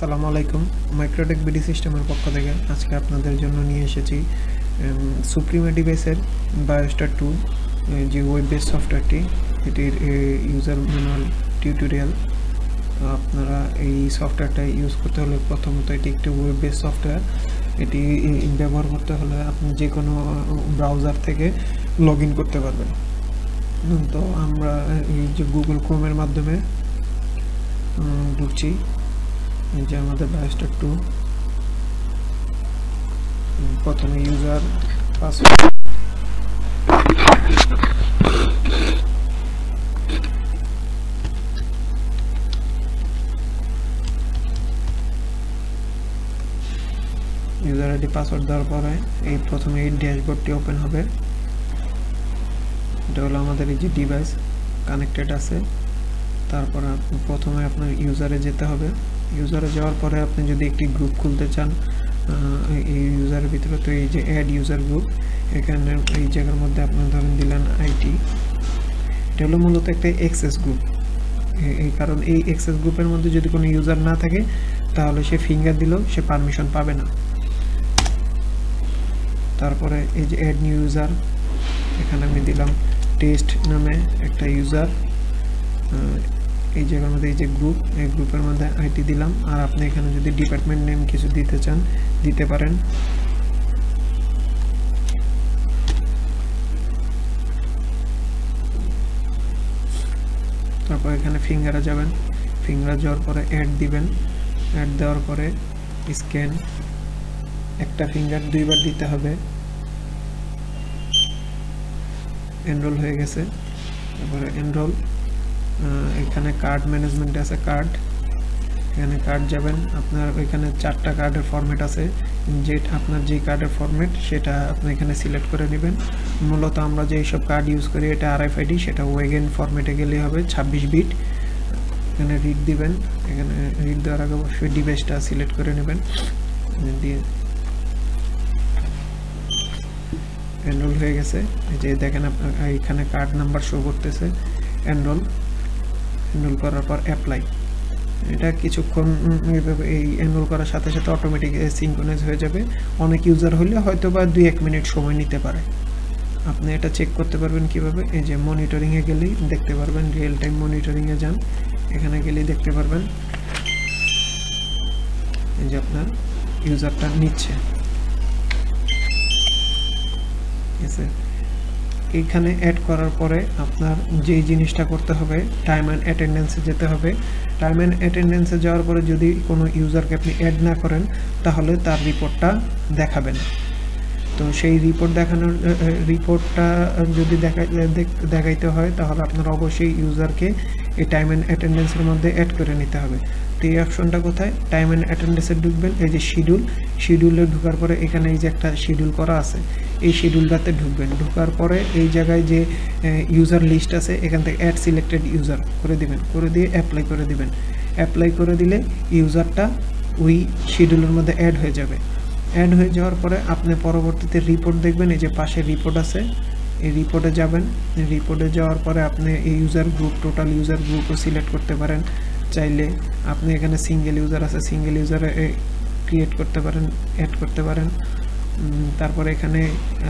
আসসালামু আলাইকুম। মাইক্রোটেক বিডি সিস্টেমের পক্ষ থেকে আজকে আপনাদের জন্য নিয়ে এসেছি সুপ্রিমা ডিভাইসের বায়োস্টার 2 যে ওয়েব বেস সফটওয়্যারটি, এটির ইউজার ম্যানুয়াল টিউটোরিয়াল। আপনারা এই সফটওয়্যারটা ইউজ করতে হলে প্রথমত এটি একটি ওয়েব বেস সফটওয়্যার। এটি ব্যবহার করতে হলে আপনি যে কোনো ব্রাউজার থেকে লগ ইন করতে পারবেন। তো আমরা এই যে গুগল ক্রোমের মাধ্যমে ঢুকছি। এই যে আমাদের বায়োস্টার 2, প্রথমে user password, user ID password দেওয়ার পরে এই প্রথমে এই ড্যাশবোর্ডটি ওপেন হবে। এটা হলো আমাদের এই যে ডিভাইস কানেক্টেড আছে। তারপর প্রথমে আপনার ইউজারে যেতে হবে। ইউজারে যাওয়ার পরে আপনি যদি একটি গ্রুপ খুলতে চান এই ইউজারের ভিতরে, তো এই যে অ্যাড ইউজার গ্রুপ, এখানে এই জায়গার মধ্যে আপনার ধরেন দিলেন আইটি। এটা হলো মূলত একটা অ্যাক্সেস গ্রুপ। এই কারণ এই অ্যাক্সেস গ্রুপের মধ্যে যদি কোনো ইউজার না থাকে তাহলে সে ফিঙ্গার দিলেও সে পারমিশন পাবে না। তারপরে এই যে অ্যাড নিউ ইউজার, এখানে আমি দিলাম টেস্ট নামে একটা ইউজার। এই জায়গার মধ্যে এই যে গ্রুপ, এই গ্রুপের মধ্যে আইটি দিলাম। আর আপনি এখানে যদি ডিপার্টমেন্ট নেম কিছু দিতে চান দিতে পারেন। তারপর এখানে ফিঙ্গারে যাবেন। ফিঙ্গারে যাওয়ার পরে অ্যাড দিবেন। অ্যাড দেওয়ার পরে স্ক্যান, একটা ফিঙ্গার দুইবার দিতে হবে। এনরোল হয়ে গেছে। তারপরে এনরোল, এখানে কার্ড ম্যানেজমেন্ট আছে, কার্ড, এখানে কার্ড যাবেন। আপনার ওইখানে 4টা কার্ডের ফরম্যাট আছে, যে আপনার যে কার্ডের ফরম্যাট সেটা আপনি এখানে সিলেক্ট করে নেবেন। মূলত আমরা যে সব কার্ড ইউজ করি এটা আরএফআইডি, সেটা ওয়েগেন ফরম্যাটে গেলেই হবে 26 বিট। এখানে রিড দিবেন। এখানে রিড দেওয়ার আগে অবশ্যই ডিভাইসটা সিলেক্ট করে নেবেন। দিয়ে এনরোল হয়ে গেছে। এই যে দেখেন আপনার এখানে কার্ড নাম্বার শো করতেছে। এনরোল করার পর অ্যাপ্লাই। এটা কিছুক্ষণ এই এনরোল করার সাথে সাথে অটোমেটিক সিনক্রোনাইজ হয়ে যাবে। অনেক ইউজার হলে হয়তো বা 2-1 মিনিট সময় নিতে পারে। আপনি এটা চেক করতে পারবেন কিভাবে, এই যে মনিটরিংয়ে গেলেই দেখতে পারবেন। রিয়েল টাইম মনিটরিংয়ে যান, এখানে গেলেই দেখতে পারবেন এই যে আপনার ইউজারটা নিচ্ছে। ঠিক আছে, এইখানে অ্যাড করার পরে আপনার যেই জিনিসটা করতে হবে, টাইম অ্যান্ড অ্যাটেন্ডেন্সে যেতে হবে। টাইম অ্যান্ড অ্যাটেন্ডেন্সে যাওয়ার পরে যদি কোনো ইউজারকে আপনি অ্যাড না করেন তাহলে তার রিপোর্টটা দেখাবেন। তো সেই রিপোর্টটা যদি দেখাইতে হয় তাহলে আপনার অবশ্যই ইউজারকে এই টাইম অ্যান্ড অ্যাটেন্ডেন্সের মধ্যে অ্যাড করে নিতে হবে। তো এই অপশনটা কোথায়, টাইম অ্যান্ড অ্যাটেন্ডেন্সে ঢুকবেন। এই যে শিডিউলে ঢোকার পরে এখানে এই যে একটা শিডিউল করা আছে, এই শিডিউলটাতে ঢুকবেন। ঢোকার পরে এই জায়গায় যে ইউজার লিস্ট আছে এখান থেকে অ্যাড সিলেক্টেড ইউজার করে দিবেন, করে দিয়ে অ্যাপ্লাই করে দিবেন। অ্যাপ্লাই করে দিলে ইউজারটা ওই শিডিউলের মধ্যে অ্যাড হয়ে যাবে। অ্যাড হয়ে যাওয়ার পরে আপনি পরবর্তীতে রিপোর্ট দেখবেন। এই যে পাশে রিপোর্ট আছে, এই রিপোর্টে যাবেন। রিপোর্টে যাওয়ার পরে আপনি এই ইউজার গ্রুপ, টোটাল ইউজার গ্রুপও সিলেক্ট করতে পারেন। চাইলে আপনি এখানে সিঙ্গেল ইউজার আছে, সিঙ্গেল ইউজারে ক্রিয়েট করতে পারেন, অ্যাড করতে পারেন। তারপরে এখানে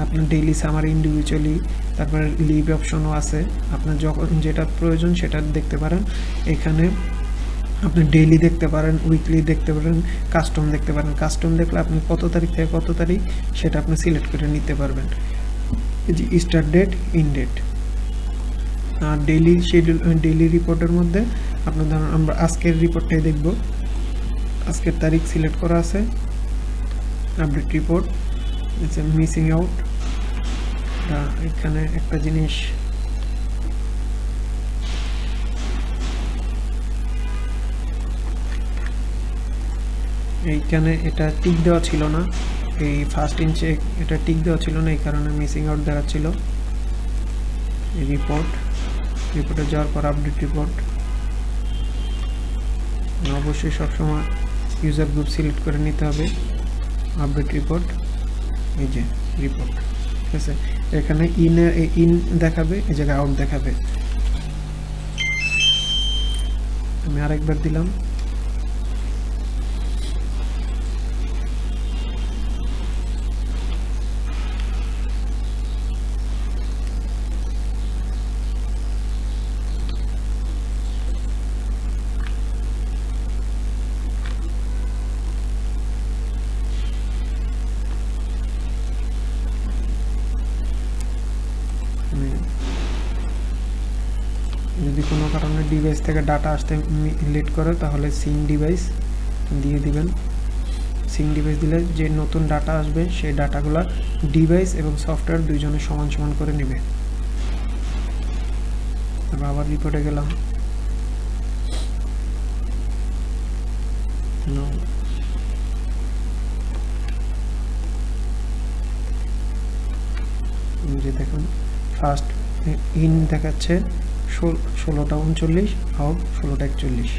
আপনার ডেইলি সামারি, ইন্ডিভিজুয়ালি, তারপরে লিভ অপশনও আছে। আপনার যখন যেটা প্রয়োজন সেটা দেখতে পারেন। এখানে আপনি ডেইলি দেখতে পারেন, উইকলি দেখতে পারেন, কাস্টম দেখতে পারেন। কাস্টম দেখলে আপনি কত তারিখ থেকে কত তারিখ সেটা আপনি সিলেক্ট করে নিতে পারবেন। এই যে স্টার্ট ডেট, ইন ডেট। আর ডেইলি শিডিউল, ডেইলি রিপোর্টের মধ্যে আপনার ধরুন আমরা আজকের রিপোর্টটাই দেখব। আজকের তারিখ সিলেক্ট করা আছে, আপডেট রিপোর্ট, মিসিং আউট। এখানে একটা জিনিস, এইখানে এটা টিক দেওয়া ছিল না, এই ফার্স্ট ইঞ্চে এটা টিক দেওয়া ছিল না, এই কারণে মিসিং আউট দেখাচ্ছিল। রিপোর্টে যাওয়ার পর আপডেট রিপোর্ট। অবশ্যই সবসময় ইউজার গ্রুপ সিলেক্ট করে নিতে হবে। আপডেট রিপোর্ট, এই যে রিপোর্ট। ঠিক আছে, এখানে ইন দেখাবে, এই জায়গায় আউট দেখাবে। আমি আরেকবার দিলাম। যদি কোনো কারণে ডিভাইস থেকে ডাটা আসতে লেট করে তাহলে সিঙ্ক ডিভাইস দিয়ে দিবেন। সিঙ্ক ডিভাইস দিলে যে নতুন ডাটা আসবে সেই ডাটাগুলো ডিভাইস এবং সফটওয়্যার দুইজনে সমান সমান করে নেবে। আবার রিপোর্টে গেলাম, যে দেখুন ফার্স্ট ইন দেখাচ্ছে 16টা 39, আউট 16টা 41।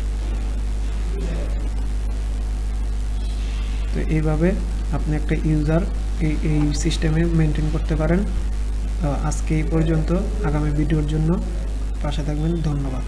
তো এইভাবে আপনি একটা ইউজার এই সিস্টেমে মেনটেন করতে পারেন। আজকে এই পর্যন্ত, আগামী ভিডিওর জন্য পাশে থাকবেন। ধন্যবাদ।